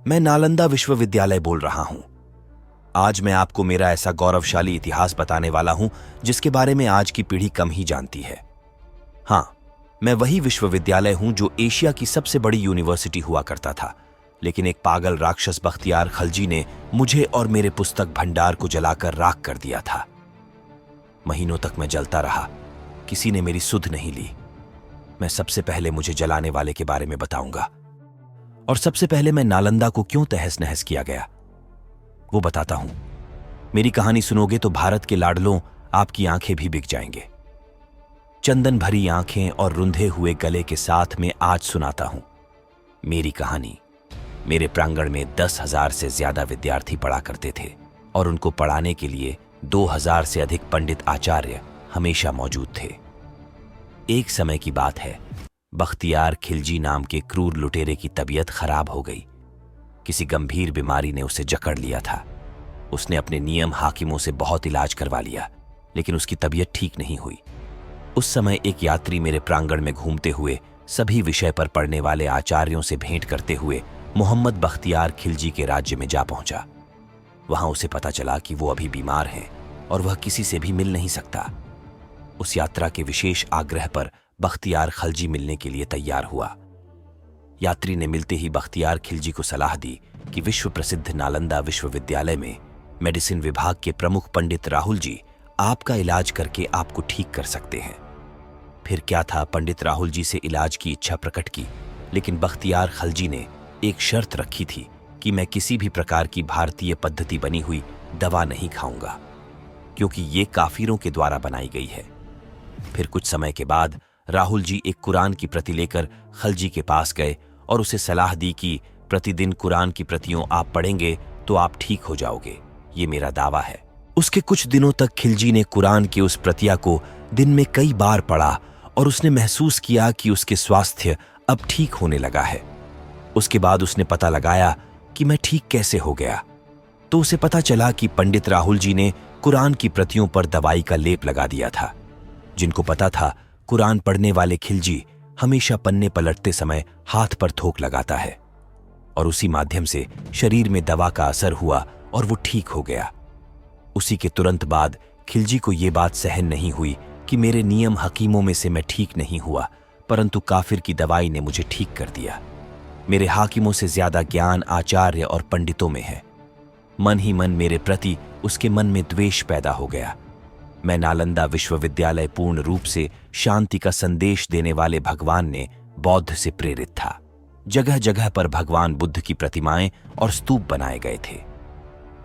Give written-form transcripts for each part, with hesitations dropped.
मैं नालंदा विश्वविद्यालय बोल रहा हूं। आज मैं आपको मेरा ऐसा गौरवशाली इतिहास बताने वाला हूं जिसके बारे में आज की पीढ़ी कम ही जानती है। हां, मैं वही विश्वविद्यालय हूं जो एशिया की सबसे बड़ी यूनिवर्सिटी हुआ करता था, लेकिन एक पागल राक्षस बख्तियार खलजी ने मुझे और मेरे पुस्तक भंडार को जलाकर राख कर दिया था। महीनों तक मैं जलता रहा, किसी ने मेरी सुध नहीं ली। मैं सबसे पहले मुझे जलाने वाले के बारे में बताऊंगा, और सबसे पहले मैं नालंदा को क्यों तहस नहस किया गया वो बताता हूं। मेरी कहानी सुनोगे तो भारत के लाडलों आपकी आंखें भी बिक जाएंगे। चंदन भरी आंखें और रुंधे हुए गले के साथ में आज सुनाता हूं मेरी कहानी। मेरे प्रांगण में 10,000 से ज्यादा विद्यार्थी पढ़ा करते थे और उनको पढ़ाने के लिए 2,000 से अधिक पंडित आचार्य हमेशा मौजूद थे। एक समय की बात है, बख्तियार खिलजी नाम के क्रूर लुटेरे की तबीयत खराब हो गई। किसी गंभीर बीमारी ने उसे जकड़ लिया था। उसने अपने नियम हाकिमों से बहुत इलाज करवा लिया, लेकिन उसकी तबीयत ठीक नहीं हुई। उस समय एक यात्री मेरे प्रांगण में घूमते हुए सभी विषय पर पढ़ने वाले आचार्यों से भेंट करते हुए मोहम्मद बख्तियार खिलजी के राज्य में जा पहुंचा। वहां उसे पता चला कि वो अभी बीमार हैं और वह किसी से भी मिल नहीं सकता। उस यात्रा के विशेष आग्रह पर बख्तियार खलजी मिलने के लिए तैयार हुआ। यात्री ने मिलते ही बख्तियार खिलजी को सलाह दी कि विश्व प्रसिद्ध नालंदा विश्वविद्यालय में मेडिसिन विभाग के प्रमुख पंडित राहुल जी आपका इलाज करके आपको ठीक कर सकते हैं। फिर क्या था, पंडित राहुल जी से इलाज की इच्छा प्रकट की, लेकिन बख्तियार खलजी ने एक शर्त रखी थी कि मैं किसी भी प्रकार की भारतीय पद्धति बनी हुई दवा नहीं खाऊंगा, क्योंकि ये काफिरों के द्वारा बनाई गई है। फिर कुछ समय के बाद राहुल जी एक कुरान की प्रति लेकर खलजी के पास गए और उसे सलाह दी कि प्रतिदिन कुरान की प्रतियों आप पढ़ेंगे तो आप ठीक हो जाओगे, ये मेरा दावा है। उसके कुछ दिनों तक खिलजी ने कुरान की उस प्रतिया को दिन में कई बार पढ़ा और उसने महसूस किया कि उसके स्वास्थ्य अब ठीक होने लगा है। उसके बाद उसने पता लगाया कि मैं ठीक कैसे हो गया, तो उसे पता चला कि पंडित राहुल जी ने कुरान की प्रतियों पर दवाई का लेप लगा दिया था। जिनको पता था कुरान पढ़ने वाले खिलजी हमेशा पन्ने पलटते समय हाथ पर थोक लगाता है, और उसी माध्यम से शरीर में दवा का असर हुआ और वो ठीक हो गया। उसी के तुरंत बाद खिलजी को ये बात सहन नहीं हुई कि मेरे नियम हकीमों में से मैं ठीक नहीं हुआ, परंतु काफिर की दवाई ने मुझे ठीक कर दिया। मेरे हाकिमों से ज्यादा ज्ञान आचार्य और पंडितों में है। मन ही मन मेरे प्रति उसके मन में द्वेष पैदा हो गया। मैं नालंदा विश्वविद्यालय पूर्ण रूप से शांति का संदेश देने वाले भगवान ने बौद्ध से प्रेरित था। जगह जगह पर भगवान बुद्ध की प्रतिमाएं और स्तूप बनाए गए थे।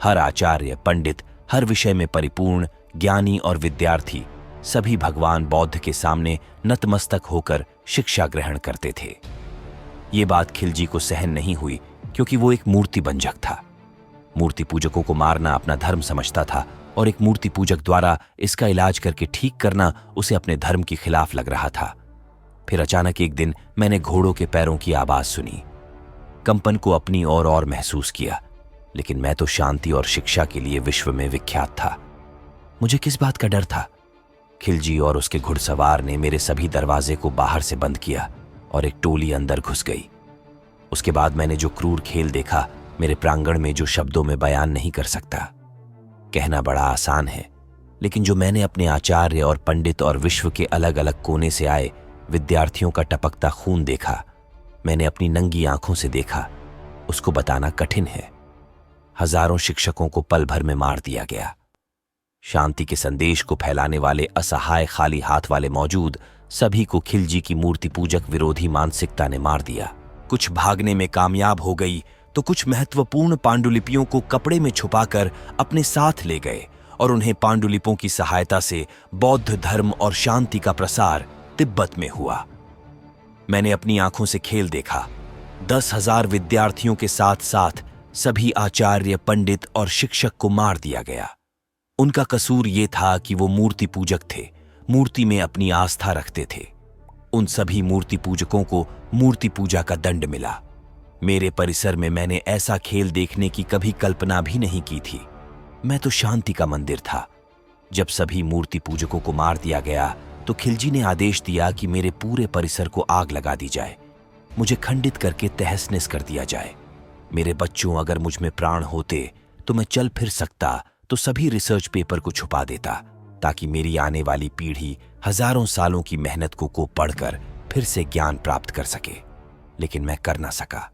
हर आचार्य पंडित, हर विषय में परिपूर्ण ज्ञानी और विद्यार्थी सभी भगवान बौद्ध के सामने नतमस्तक होकर शिक्षा ग्रहण करते थे। ये बात खिलजी को सहन नहीं हुई, क्योंकि वो एक मूर्ति बंजक था। मूर्ति पूजकों को मारना अपना धर्म समझता था और एक मूर्ति पूजक द्वारा इसका इलाज करके ठीक करना उसे अपने धर्म के खिलाफ लग रहा था। फिर अचानक एक दिन मैंने घोड़ों के पैरों की आवाज सुनी। कंपन को अपनी ओर और महसूस किया, लेकिन मैं तो शांति और शिक्षा के लिए विश्व में विख्यात था। मुझे किस बात का डर था? खिलजी और उसके घुड़सवार ने मेरे सभी दरवाजे को बाहर से बंद किया और एक टोली अंदर घुस गई। उसके बाद मैंने जो क्रूर खेल देखा, मेरे प्रांगण में जो शब्दों में बयान नहीं कर सकता। कहना बड़ा आसान है, लेकिन जो मैंने अपने आचार्य और पंडित और विश्व के अलग अलग कोने से आए विद्यार्थियों का टपकता खून देखा, मैंने अपनी नंगी आंखों से देखा, उसको बताना कठिन है। हजारों शिक्षकों को पल भर में मार दिया गया। शांति के संदेश को फैलाने वाले असहाय खाली हाथ वाले मौजूद सभी को खिलजी की मूर्ति पूजक विरोधी मानसिकता ने मार दिया। कुछ भागने में कामयाब हो गई तो कुछ महत्वपूर्ण पांडुलिपियों को कपड़े में छुपाकर अपने साथ ले गए और उन्हें पांडुलिपियों की सहायता से बौद्ध धर्म और शांति का प्रसार तिब्बत में हुआ। मैंने अपनी आंखों से खेल देखा। 10,000 विद्यार्थियों के साथ साथ सभी आचार्य पंडित और शिक्षक को मार दिया गया। उनका कसूर ये था कि वो मूर्ति पूजक थे, मूर्ति में अपनी आस्था रखते थे। उन सभी मूर्ति पूजकों को मूर्ति पूजा का दंड मिला। मेरे परिसर में मैंने ऐसा खेल देखने की कभी कल्पना भी नहीं की थी। मैं तो शांति का मंदिर था। जब सभी मूर्ति पूजकों को मार दिया गया तो खिलजी ने आदेश दिया कि मेरे पूरे परिसर को आग लगा दी जाए, मुझे खंडित करके तहस नहस कर दिया जाए। मेरे बच्चों, अगर मुझ में प्राण होते तो मैं चल फिर सकता तो सभी रिसर्च पेपर को छुपा देता, ताकि मेरी आने वाली पीढ़ी हजारों सालों की मेहनत को पढ़कर फिर से ज्ञान प्राप्त कर सके। लेकिन मैं कर ना सका।